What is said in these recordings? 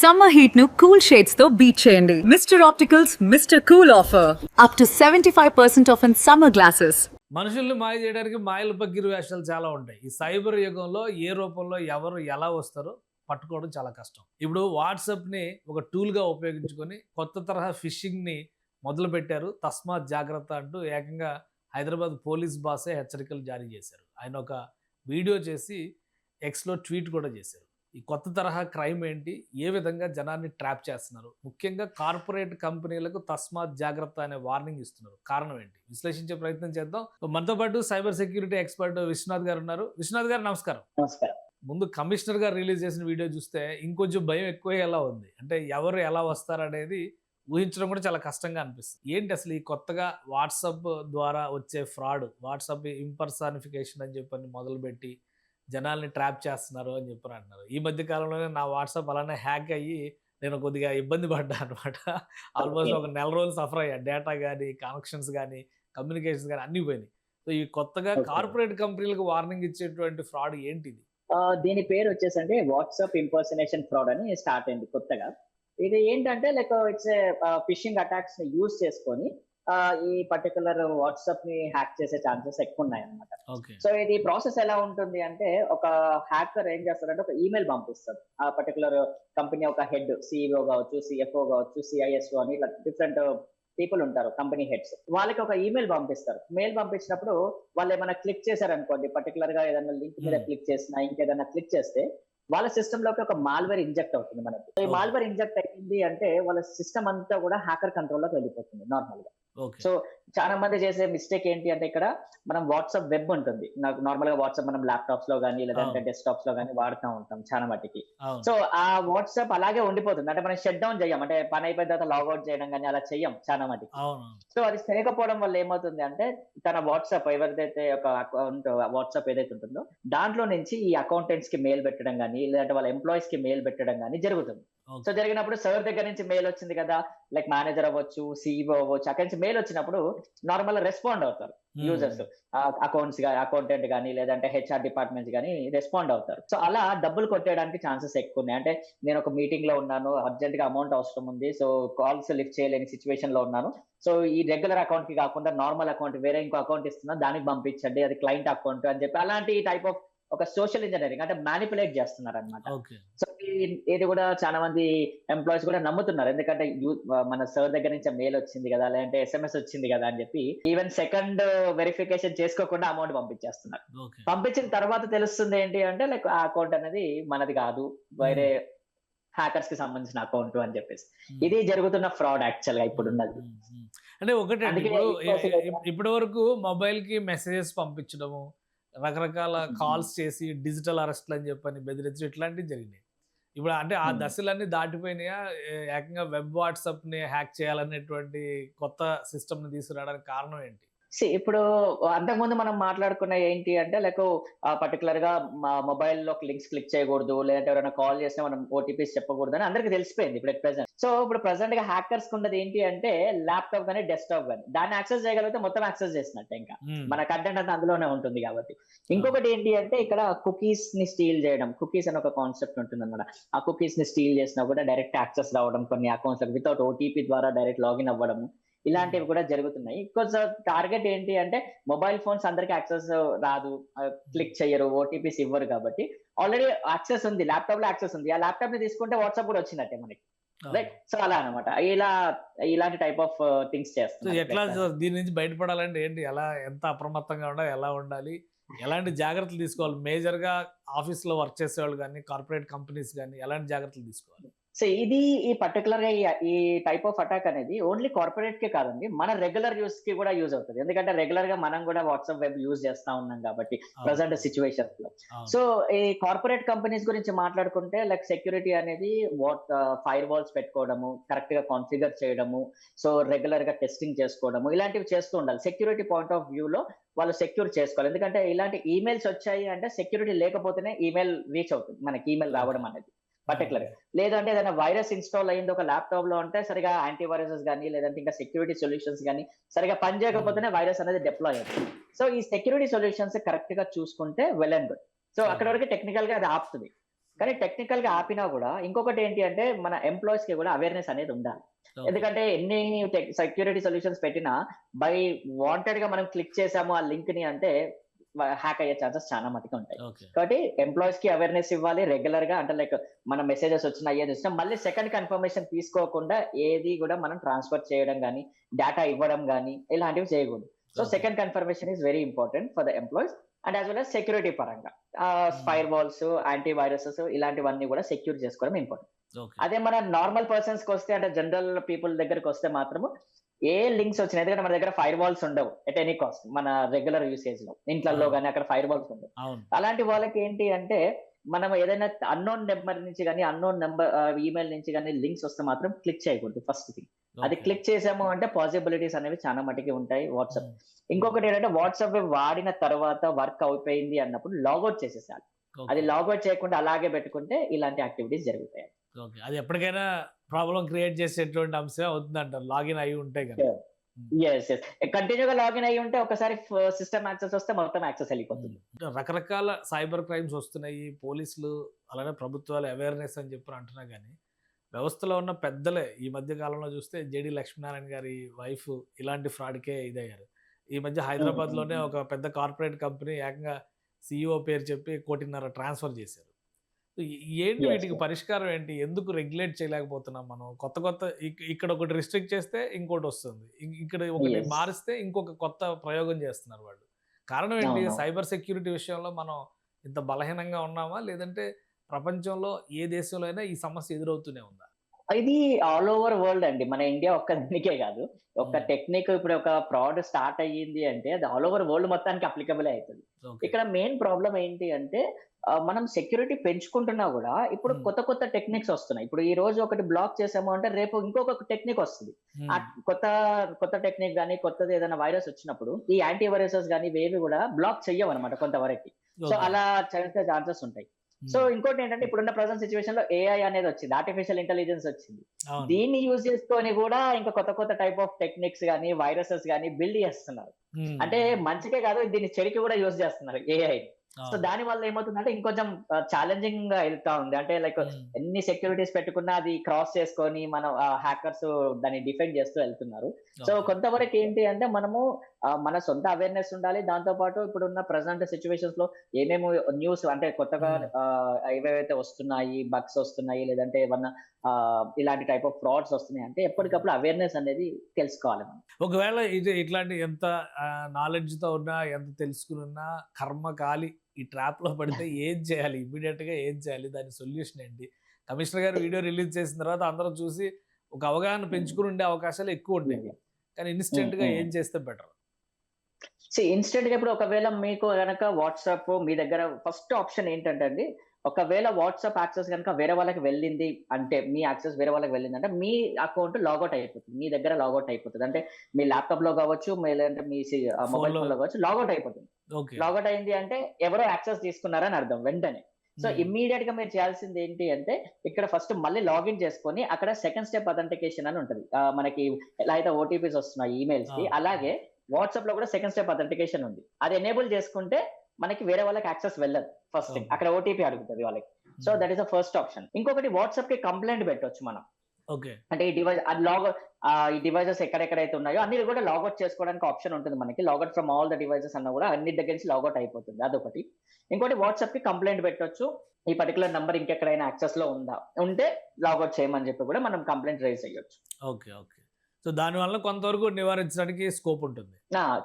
Summer heat ను cool shades తో beat చేయండి. Mister opticals mister cool offer up to 75% of in summer glasses. మనుషుల్ని మాయ చేయడానికి మాయల పగ్గిరి వేషాలు చాలా ఉంటాయి. ఈ సైబర్ యుగంలో ఏ రూపంలో ఎవరు ఎలా వస్తారో పట్టుకోవడం చాలా కష్టం. ఇప్పుడు వాట్సాప్ని ఒక టూల్గా ఉపయోగించుకొని కొత్త తరహా ఫిషింగ్ని మొదలుపెట్టారు. తస్మాత్ జాగ్రత్త అంటూ ఏకంగా హైదరాబాద్ పోలీస్ బాసే హెచ్చరికలు జారీ చేశారు. ఆయన ఒక వీడియో చేసి ఎక్స్లో ట్వీట్ కూడా చేశారు. ఈ కొత్త తరహా క్రైమ్ ఏంటి, ఏ విధంగా జనాన్ని ట్రాప్ చేస్తున్నారు, ముఖ్యంగా కార్పొరేట్ కంపెనీలకు తస్మాత్ జాగ్రత్త అనే వార్నింగ్ ఇస్తున్నారు, కారణం ఏంటి విశ్లేషించే ప్రయత్నం చేద్దాం. మనతో పాటు సైబర్ సెక్యూరిటీ ఎక్స్పర్ట్ విశ్వనాథ్ గారు ఉన్నారు. విశ్వనాథ్ గారు నమస్కారం. నమస్కారం. ముందు కమిషనర్ గారు రిలీజ్ చేసిన వీడియో చూస్తే ఇంకొంచెం భయం ఎక్కువయ్యేలా ఉంది. అంటే ఎవరు ఎలా వస్తారనేది ఊహించడం కూడా చాలా కష్టంగా అనిపిస్తుంది. ఏంటి అసలు ఈ కొత్తగా వాట్సాప్ ద్వారా వచ్చే ఫ్రాడ్, వాట్సాప్ ఇంపర్సానిఫికేషన్ అని చెప్పని మొదలుపెట్టి జనాల్ని ట్రాప్ చేస్తున్నారు అని చెప్పని అంటున్నారు. ఈ మధ్య కాలంలోనే నా వాట్సాప్ అలానే హ్యాక్ అయ్యి నేను కొద్దిగా ఇబ్బంది పడ్డా అనమాట. ఆల్మోస్ట్ ఒక నెల రోజులు సఫర్ అయ్యా. డేటా కానీ, కనెక్షన్స్ కానీ, కమ్యూనికేషన్స్ కానీ అన్నీ పోయినాయి. సో ఈ కొత్తగా కార్పొరేట్ కంపెనీలకు వార్నింగ్ ఇచ్చేటువంటి ఫ్రాడ్ ఏంటిది? దీని పేరు వచ్చేసండి వాట్సాప్ ఇంపర్సనేషన్ ఫ్రాడ్ అని స్టార్ట్ అయింది కొత్తగా. ఇది ఏంటంటే లైక్ ఇట్స్ ఫిషింగ్ అటాక్స్ ని యూజ్ చేసుకొని ఈ పర్టికులర్ వాట్సాప్ ని హ్యాక్ చేసే ఛాన్సెస్ ఎక్కువ ఉన్నాయి అనమాట. సో ఇది ప్రాసెస్ ఎలా ఉంటుంది అంటే, ఒక హ్యాకర్ ఏం చేస్తాడంటే ఒక ఈమెయిల్ పంపిస్తాడు. ఆ పర్టికులర్ కంపెనీ ఒక హెడ్, సిఇఓ కావచ్చు, సిఎఫ్ఓ కావచ్చు, సిఐఎస్ఓ అని ఇట్లా డిఫరెంట్ పీపుల్ ఉంటారు, కంపెనీ హెడ్స్. వాళ్ళకి ఒక ఈమెయిల్ పంపిస్తారు. మెయిల్ పంపించినప్పుడు వాళ్ళు ఏమైనా క్లిక్ చేశారనుకోండి, పర్టికులర్ గా ఏదైనా లింక్ మీద క్లిక్ చేసినా ఇంకేదైనా క్లిక్ చేస్తే వాళ్ళ సిస్టమ్ లోకి ఒక మాల్వేర్ ఇంజెక్ట్ అవుతుంది మనకి. ఈ మాల్వేర్ ఇంజెక్ట్ అయింది అంటే వాళ్ళ సిస్టమ్ అంతా కూడా హ్యాకర్ కంట్రోల్ లోకి వెళ్ళిపోతుంది నార్మల్ గా. సో చాలా మంది చేసే మిస్టేక్ ఏంటి అంటే, ఇక్కడ మనం వాట్సాప్ వెబ్ ఉంటుంది. నార్మల్ గా వాట్సాప్ మనం ల్యాప్టాప్స్ లో కానీ లేదంటే డెస్క్టాప్స్ లో కానీ వాడుతూ ఉంటాం చాలా మట్టికి. సో ఆ వాట్సాప్ అలాగే ఉండిపోతుంది. అంటే మనం షట్ డౌన్ చేయం, అంటే పని అయిపోయిన తర్వాత లాగౌట్ చేయడం కానీ అలా చెయ్యం చాలా మట్టికి. సో అది చేయకపోవడం వల్ల ఏమవుతుంది అంటే, తన వాట్సాప్ ఎవరిదైతే ఒక అకౌంట్ వాట్సాప్ ఏదైతే ఉంటుందో దాంట్లో నుంచి ఈ అకౌంటెంట్స్ కి మెయిల్ పెట్టడం కానీ లేదంటే వాళ్ళ ఎంప్లాయీస్ కి మెయిల్ పెట్టడం కానీ జరుగుతుంది. సో జరిగినప్పుడు సర్వర్ దగ్గర నుంచి మెయిల్ వచ్చింది కదా, లైక్ మేనేజర్ అవ్వచ్చు, సిఇఓ అవ్వచ్చు, అక్కడి నుంచి మెయిల్ వచ్చినప్పుడు నార్మల్ రెస్పాండ్ అవుతారు యూజర్స్, అకౌంటెంట్ కానీ లేదంటే హెచ్ఆర్ డిపార్ట్మెంట్స్ కానీ రెస్పాండ్ అవుతారు. సో అలా డబ్బులు కొట్టేయడానికి ఛాన్సెస్ ఎక్కువ ఉన్నాయి. అంటే నేను ఒక మీటింగ్ లో ఉన్నాను, అర్జెంట్ గా అమౌంట్ అవసరం ఉంది, సో కాల్స్ లిఫ్ట్ చేయలేని సిచ్యువేషన్ లో ఉన్నాను, సో ఈ రెగ్యులర్ అకౌంట్ కి కాకుండా నార్మల్ అకౌంట్ వేరే ఇంకో అకౌంట్ ఇస్తున్నా, దానికి పంపించండి, అది క్లయింట్ అకౌంట్ అని చెప్పి అలాంటి టైప్ ఆఫ్ ఒక సోషల్ ఇంజనీరింగ్ అంటే మ్యానిపులేట్ చేస్తున్నారు అనమాట. సో ఇది కూడా చాలా మంది ఎంప్లాయీస్ కూడా నమ్ముతున్నారు. ఎందుకంటే మన సర్ దగ్గర నుంచి మెయిల్ వచ్చింది కదా, లేదంటే ఎస్ఎంఎస్ వచ్చింది కదా అని చెప్పి ఈవెన్ సెకండ్ వెరిఫికేషన్ చేసుకోకుండా అమౌంట్ పంపించేస్తున్నారు. పంపించిన తర్వాత తెలుస్తుంది ఏంటి అంటే, లైక్ ఆ అకౌంట్ అనేది మనది కాదు, వేరే హ్యాకర్స్ కి సంబంధించిన అకౌంట్ అని చెప్పేసి. ఇది జరుగుతున్న ఫ్రాడ్ యాక్చువల్ గా ఇప్పుడు ఉన్నది. అంటే ఒకటి ఇప్పటి వరకు మొబైల్ కి మెసేజెస్ పంపించడము, రకరకాల కాల్స్ చేసి డిజిటల్ అరెస్ట్లు అని చెప్పని బెదిరించడం ఇట్లాంటివి జరిగినాయి. ఇప్పుడు అంటే ఆ దశలన్నీ దాటిపోయినాయా? ఏకంగా వెబ్ వాట్సాప్ ని హ్యాక్ చేయాలనేటువంటి కొత్త సిస్టమ్ ని తీసుకురావడానికి కారణం ఏంటి? ఇప్పుడు అంతకుముందు మనం మాట్లాడుకున్న ఏంటి అంటే, లైక్ పర్టికులర్ గా మొబైల్ లో లింక్స్ క్లిక్ చేయకూడదు, లేదంటే ఎవరైనా కాల్ చేసినా మనం ఓటీపీస్ చెప్పకూడదు అని అందరికి తెలిసిపోయింది ఇప్పుడు ప్రెసెంట్. సో ఇప్పుడు ప్రెసెంట్ గా హ్యాకర్స్ ఉన్నది ఏంటి అంటే, ల్యాప్టాప్ కానీ డెస్క్టాప్ కానీ దాన్ని యాక్సెస్ చేయగలిగితే మొత్తం యాక్సెస్ చేసినట్టే, ఇంకా మన కంటెంట్ అంతా అందులోనే ఉంటుంది కాబట్టి. ఇంకొకటి ఏంటి అంటే, ఇక్కడ కుకీస్ ని స్టీల్ చేయడం, కుకీస్ అని ఒక కాన్సెప్ట్ ఉంటుంది అన్నమాట. ఆ కుకీస్ ని స్టీల్ చేసినా కూడా డైరెక్ట్ యాక్సెస్ రావడం కొన్ని అకౌంట్స్ వితౌట్ ఓటీపీ ద్వారా డైరెక్ట్ లాగిన్ అవ్వడం, ఇలాంటివి కూడా జరుగుతున్నాయి. బికాజ్ టార్గెట్ ఏంటి అంటే, మొబైల్ ఫోన్స్ అందరికి యాక్సెస్ రాదు, క్లిక్ చేయరు, ఓటీపీస్ ఇవ్వరు కాబట్టి ఆల్రెడీ యాక్సెస్ ఉంది, ల్యాప్టాప్ లో యాక్సెస్ ఉంది, ఆ ల్యాప్టాప్ ని తీసుకుంటే వాట్సాప్ కూడా వచ్చినట్టే మనకి, రైట్? సో అలా అనమాట, ఇలాంటి టైప్ ఆఫ్ థింగ్స్ చేస్తాం. ఎట్లా దీని నుంచి బయటపడాలంటే ఏంటి, ఎలా ఎంత అప్రమత్తంగా ఉండాలి, ఎలా ఉండాలి, ఎలాంటి జాగ్రత్తలు తీసుకోవాలి? మేజర్ గా ఆఫీస్ లో వర్క్ చేసే వాళ్ళు కానీ కార్పొరేట్ కంపెనీస్ కానీ ఎలాంటి జాగ్రత్తలు తీసుకోవాలి? సో ఇది ఈ పర్టికులర్ గా ఈ టైప్ ఆఫ్ అటాక్ అనేది ఓన్లీ కార్పొరేట్ కే కాదండి, మన రెగ్యులర్ యూస్ కి కూడా యూజ్ అవుతుంది. ఎందుకంటే రెగ్యులర్ గా మనం కూడా వాట్సాప్ వెబ్ యూజ్ చేస్తా ఉన్నాం కాబట్టి ప్రెసెంట్ సిచ్యువేషన్స్ లో. సో ఈ కార్పొరేట్ కంపెనీస్ గురించి మాట్లాడుకుంటే, లైక్ సెక్యూరిటీ అనేది ఫైర్ వాల్స్ పెట్టుకోవడము, కరెక్ట్ గా కాన్ఫిగర్ చేయడము, సో రెగ్యులర్ గా టెస్టింగ్ చేసుకోవడము, ఇలాంటివి చేస్తూ ఉండాలి. సెక్యూరిటీ పాయింట్ ఆఫ్ వ్యూ లో వాళ్ళు సెక్యూర్ చేసుకోవాలి. ఎందుకంటే ఇలాంటి ఈమెయిల్స్ వచ్చాయి అంటే సెక్యూరిటీ లేకపోతేనే ఈమెయిల్ రీచ్ అవుతుంది మనకి, ఈమెయిల్ రావడం అనేది పర్టికులర్. లేదంటే ఏదైనా వైరస్ ఇన్స్టాల్ అయింది ఒక ల్యాప్టాప్ లో అంటే సరిగా యాంటీవైరసెస్ కానీ లేదంటే ఇంకా సెక్యూరిటీ సొల్యూషన్స్ కానీ సరిగా పనిచేయకపోతేనే వైరస్ అనేది డిప్లాయ్ అవుతుంది. సో ఈ సెక్యూరిటీ సొల్యూషన్స్ కరెక్ట్ గా చూసుకుంటే వెల్ అండ్ గుడ్. సో అక్కడ వరకు టెక్నికల్ గా అది ఆపుతుంది. కానీ టెక్నికల్ గా ఆపినా కూడా ఇంకొకటి ఏంటి అంటే మన ఎంప్లాయీస్ కి కూడా అవేర్నెస్ అనేది ఉండాలి. ఓకే. ఎందుకంటే ఎన్ని సెక్యూరిటీ సొల్యూషన్స్ పెట్టినా బై వాంటెడ్ గా మనం క్లిక్ చేసాము ఆ లింక్ ని అంటే హ్యాక్ అయ్యే ఛాన్సెస్ చాలా మటుకు ఉంటాయి. ఓకే. కాబట్టి ఎంప్లాయీస్ కి అవేర్నెస్ ఇవ్వాలి రెగ్యులర్ గా. అంటే లైక్ మన మెసేజెస్ వచ్చినా ఏది వచ్చినా మళ్ళీ సెకండ్ కన్ఫర్మేషన్ తీసుకోకుండా ఏది కూడా మనం ట్రాన్స్ఫర్ చేయడం కానీ డేటా ఇవ్వడం కానీ ఇలాంటివి చేయకూడదు. So okay. Second confirmation is very important for the employees and as well as security పరంగా ఫైర్ వాల్స్, యాంటీ వైరసెస్ ఇలాంటివన్నీ కూడా సెక్యూర్ చేసుకోవడం ఇంపార్టెంట్. ఓకే. అదే మన నార్మల్ పర్సన్స్ కి వస్తే అంటే జనరల్ పీపుల్ దగ్గరికి వస్తే మాత్రము ఏ లింక్స్ వచ్చినాయి, ఎందుకంటే మన దగ్గర ఫైర్ వాల్స్ ఉండవు ఎట్ ఎనీ కాస్ట్. మన రెగ్యులర్ యూసేజ్ లో ఇంట్లలో కానీ అక్కడ ఫైర్ వాల్స్ ఉండవు. అవును. అలాంటి వాళ్ళకి ఏంటి అంటే మనం ఏదైనా అన్నోన్ నెంబర్ నుంచి కానీ అన్నోన్ నెంబర్ ఈమెయిల్ నుంచి కానీ లింక్స్ వస్తే మాత్రం క్లిక్ చేయకూడదు ఫస్ట్ థింగ్. అది ఓకే. క్లిక్ చేసాము అంటే పాసిబిలిటీస్ అనేవి చాలా మటుకి ఉంటాయి వాట్సాప్. ఇంకొకటి ఏంటంటే వాట్సాప్ వాడిన తర్వాత వర్క్ అయిపోయింది అన్నప్పుడు లాగౌట్ చేసేసాలి. ఓకే. అది లాగౌట్ చేయకుండా అలాగే పెట్టుకుంటే ఇలాంటి యాక్టివిటీస్ జరుగుతాయి. ఓకే. అది ఎప్పటికైనా ప్రాబ్లం క్రియేట్ చేసేటువంటి అంశం అవుతుందంటారు లాగిన్ అయి ఉంటే కనుక. ఎస్ ఎస్ కంటిన్యూగా లాగిన్ అయ్యి ఉంటే ఒకసారి సిస్టమ్ యాక్సెస్ వస్తే మొత్తం యాక్సెస్ వెళ్ళిపోతుంది. రకరకాల సైబర్ క్రైమ్స్ వస్తున్నాయి, పోలీసులు అలానే ప్రభుత్వాలు అవేర్నెస్ అని చెప్పి అంటున్నా కానీ వ్యవస్థలో ఉన్న పెద్దలే ఈ మధ్య కాలంలో చూస్తే జేడి లక్ష్మీనారాయణ గారి వైఫ్ ఇలాంటి ఫ్రాడ్కే ఇదయ్యారు. ఈ మధ్య హైదరాబాద్లోనే ఒక పెద్ద కార్పొరేట్ కంపెనీ ఏకంగా CEO పేరు చెప్పి 1.5 కోటి ట్రాన్స్ఫర్ చేశారు. ఏంటి Yes, వీటికి yes. పరిష్కారం ఏంటి? ఎందుకు రెగ్యులేట్ చేయలేకపోతున్నాం మనం? కొత్త కొత్త ఇక్కడ ఒకటి రిస్ట్రిక్ట్ చేస్తే ఇంకోటి వస్తుంది, ఇక్కడ ఒకటి Yes. మారిస్తే ఇంకొక కొత్త ప్రయోగం చేస్తున్నారు వాళ్ళు. కారణం ఏంటి? అవును. సైబర్ సెక్యూరిటీ విషయంలో మనం ఇంత బలహీనంగా ఉన్నామా, లేదంటే ప్రపంచంలో ఏ దేశంలో అయినా ఈ సమస్య ఎదురవుతూనే ఉందా? ఇది ఆల్ ఓవర్ వరల్డ్ అండి. మన ఇండియా ఒక్క దానికే కాదు. ఒక Hmm. టెక్నిక్ ఇప్పుడు ఒక ఫ్రాడ్ స్టార్ట్ అయ్యింది అంటే అది ఆల్ ఓవర్ వరల్డ్ మొత్తానికి అప్లికబుల్ అవుతుంది. ఓకే. ఇక్కడ మెయిన్ ప్రాబ్లం ఏంటి అంటే మనం సెక్యూరిటీ పెంచుకుంటున్నా కూడా ఇప్పుడు Hmm. కొత్త కొత్త టెక్నిక్స్ వస్తున్నాయి. ఇప్పుడు ఈ రోజు ఒకటి బ్లాక్ చేసాము అంటే రేపు ఇంకొక టెక్నిక్ వస్తుంది. ఆ కొత్త కొత్త టెక్నిక్ కానీ కొత్తది ఏదైనా వైరస్ వచ్చినప్పుడు ఈ యాంటీ వైరసెస్ కానీ ఇవేవి కూడా బ్లాక్ చెయ్యవన్నమాట కొంతవరకు. సో అలా చేసే ఛాన్సెస్ ఉంటాయి. సో ఇంకోటి ఏంటంటే ఇప్పుడున్న ప్రజెంట్ సిచ్యువేషన్ లో AI అనేది వచ్చింది, ఆర్టిఫిషియల్ ఇంటెలిజెన్స్ వచ్చింది. దీన్ని యూజ్ చేసుకొని కూడా ఇంకా కొత్త కొత్త టైప్ ఆఫ్ టెక్నిక్స్ కానీ వైరసెస్ కానీ బిల్డ్ చేస్తున్నారు. అంటే మంచికే కాదు దీన్ని చెడుకి కూడా యూజ్ చేస్తున్నారు AI. సో దాని వల్ల ఏమవుతుందంటే ఇంకొంచెం ఛాలెంజింగ్ గా వెళ్తా ఉంది. అంటే లైక్ ఎన్ని సెక్యూరిటీస్ పెట్టుకున్నా అది క్రాస్ చేసుకొని మన హ్యాకర్స్ దాన్ని డిఫెండ్ చేస్తూ వెళ్తున్నారు. సో కొంతవరకు ఏంటి అంటే మనము మన సొంత అవేర్నెస్ ఉండాలి. దాంతో పాటు ఇప్పుడున్న ప్రజెంట్ సిచ్యువేషన్స్ లో ఏమేమి న్యూస్ అంటే కొత్తగా ఏవేవైతే వస్తున్నాయి, బగ్స్ వస్తున్నాయి, లేదంటే ఏమన్నా ఇలాంటి టైప్ ఆఫ్ ఫ్రాడ్స్ వస్తున్నాయి అంటే ఎప్పటికప్పుడు అవేర్నెస్ అనేది తెలుసుకోవాలి మనం. ఒకవేళ ఇది ఇట్లాంటి ఎంత నాలెడ్జ్ తో ఉన్నా, ఎంత తెలుసుకుని ఉన్నా కర్మ కాలి ఈ ట్రాప్ లో పడితే ఏం చేయాలి? ఇమీడియట్ గా ఏం చేయాలి? దాని సొల్యూషన్ ఏంటి? కమిషనర్ గారు వీడియో రిలీజ్ చేసిన తర్వాత అందరూ చూసి ఒక అవగాహన పెంచుకుని ఉండే అవకాశాలు ఎక్కువ ఉంటాయి. కానీ ఇన్స్టెంట్ గా ఏం చేస్తే బెటర్? ఇన్స్టెంట్ గా ఇప్పుడు ఒకవేళ మీకు గనక వాట్సాప్ మీ దగ్గర ఫస్ట్ ఆప్షన్ ఏంటంటే అండి, ఒకవేళ వాట్సాప్ యాక్సెస్ కనుక వేరే వాళ్ళకి వెళ్ళింది అంటే మీ యాక్సెస్ వేరే వాళ్ళకి వెళ్ళింది అంటే మీ అకౌంట్ లాగౌట్ అయిపోతుంది, మీ దగ్గర లాగౌట్ అయిపోతుంది. అంటే మీ ల్యాప్టాప్ లో కావచ్చు, లేదంటే మీ మొబైల్ ఫోన్ లో కావచ్చు లాగౌట్ అయిపోతుంది. ఓకే. లాగౌట్ అయింది అంటే ఎవరో యాక్సెస్ తీసుకున్నారని అర్థం వెంటనే. సో ఇమ్మీడియట్ గా మీరు చేయాల్సింది ఏంటి అంటే ఇక్కడ ఫస్ట్ మళ్ళీ లాగిన్ చేసుకొని అక్కడ సెకండ్ స్టెప్ అథెంటికేషన్ అని ఉంటుంది. మనకి ఎలా అయితే ఓటీపీస్ వస్తున్నాయి ఈమెయిల్స్ కి, అలాగే వాట్సాప్ లో కూడా సెకండ్ స్టెప్ అథెంటికేషన్ ఉంది. అది ఎనేబుల్ చేసుకుంటే మనకి వేరే వాళ్ళకి యాక్సెస్ వెళ్ళదు. ఫస్ట్ థింగ్ అక్కడ ఓటీపీ అడుగుతుంది వాళ్ళకి. So that is the first option. ఇంకొకటి వాట్సాప్ కి కంప్లైంట్ పెట్టొచ్చు మనం. ఓకే. అంటే ఈ డివైస్ ఈ డివైజెస్ ఎక్కడెక్కడైతే ఉన్నాయో అన్ని కూడా లాగౌట్ చేసుకోవడానికి ఆప్షన్ ఉంటుంది మనకి. Logout from all the devices అన్న కూడా అన్ని దగ్గర నుంచి లాగౌట్ అయిపోతుంది, అదొకటి. ఇంకోటి వాట్సాప్ కి కంప్లైంట్ పెట్టొచ్చు, ఈ పర్టికులర్ నంబర్ ఇంకెక్కడైనా యాక్సెస్ లో ఉంటే లాగౌట్ చేయమని చెప్పి కూడా మనం కంప్లైంట్ రైజ్ చేయొచ్చు. ఓకే. ఓకే. సో దానివల్ల కొంతవరకు నివారించడానికి స్కోప్ ఉంటుంది.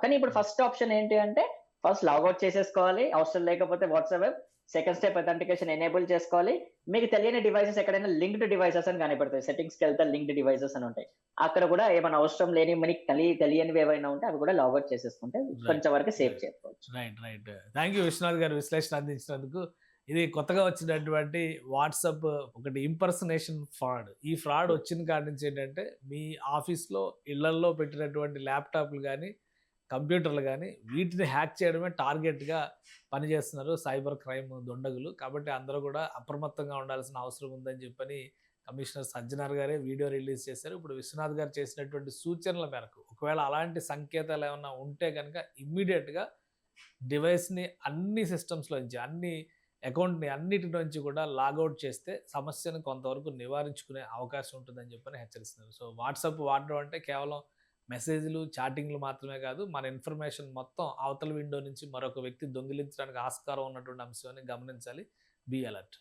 కానీ ఇప్పుడు ఫస్ట్ ఆప్షన్ ఏంటి అంటే ఫస్ట్ లాగౌట్ చేసేసుకోవాలి, అవసరం లేకపోతే WhatsApp second step authentication enable చేసుకోవాలి. మీకు తెలియని డివైసెస్ ఎక్కడైనా లింక్డ్ డివైసెస్ అని కనిపెడతాయి, సెట్టింగ్స్ కి వెళ్తే లింక్డ్ డివైసెస్ అని ఉంటాయి. అక్కడ కూడా ఏమైనా అవసరం లేని మనకి తెలియనివి ఏవైనా ఉంటే అవి కూడా లాగౌట్ చేసేసుకుంటే కొంచెం వరకు సేవ్ చేసుకోవచ్చు. రైట్. థ్యాంక్ యూ విశ్వనాథ్ గారు విశ్లేషణ అందించినందుకు. ఇది కొత్తగా వచ్చినటువంటి వాట్సాప్ ఒకటి ఇంపర్సనేషన్ ఫ్రాడ్. ఈ ఫ్రాడ్ వచ్చిన కాడి నుంచి ఏంటంటే మీ ఆఫీస్లో ఇళ్లల్లో పెట్టినటువంటి ల్యాప్టాప్లు కానీ కంప్యూటర్లు కానీ వీటిని హ్యాక్ చేయడమే టార్గెట్గా పనిచేస్తున్నారు సైబర్ క్రైమ్ దుండగులు. కాబట్టి అందరూ కూడా అప్రమత్తంగా ఉండాల్సిన అవసరం ఉందని చెప్పని కమిషనర్ సజ్జనార్ గారే వీడియో రిలీజ్ చేశారు. ఇప్పుడు విశ్వనాథ్ గారు చేసినటువంటి సూచనల మేరకు ఒకవేళ అలాంటి సంకేతాలు ఏమైనా ఉంటే కనుక ఇమ్మీడియట్గా డివైస్ని అన్ని సిస్టమ్స్లో నుంచి అన్ని అకౌంట్ని అన్నిటి నుంచి కూడా లాగౌట్ చేస్తే సమస్యను కొంతవరకు నివారించుకునే అవకాశం ఉంటుందని చెప్పని హెచ్చరిస్తున్నారు. సో వాట్సాప్ వాడడం అంటే కేవలం మెసేజ్లు, చాటింగ్లు మాత్రమే కాదు, మన ఇన్ఫర్మేషన్ మొత్తం అవతల విండో నుంచి మరొక వ్యక్తి దొంగిలించడానికి ఆస్కారం ఉన్నటువంటి అంశాన్ని గమనించాలి. Be alert.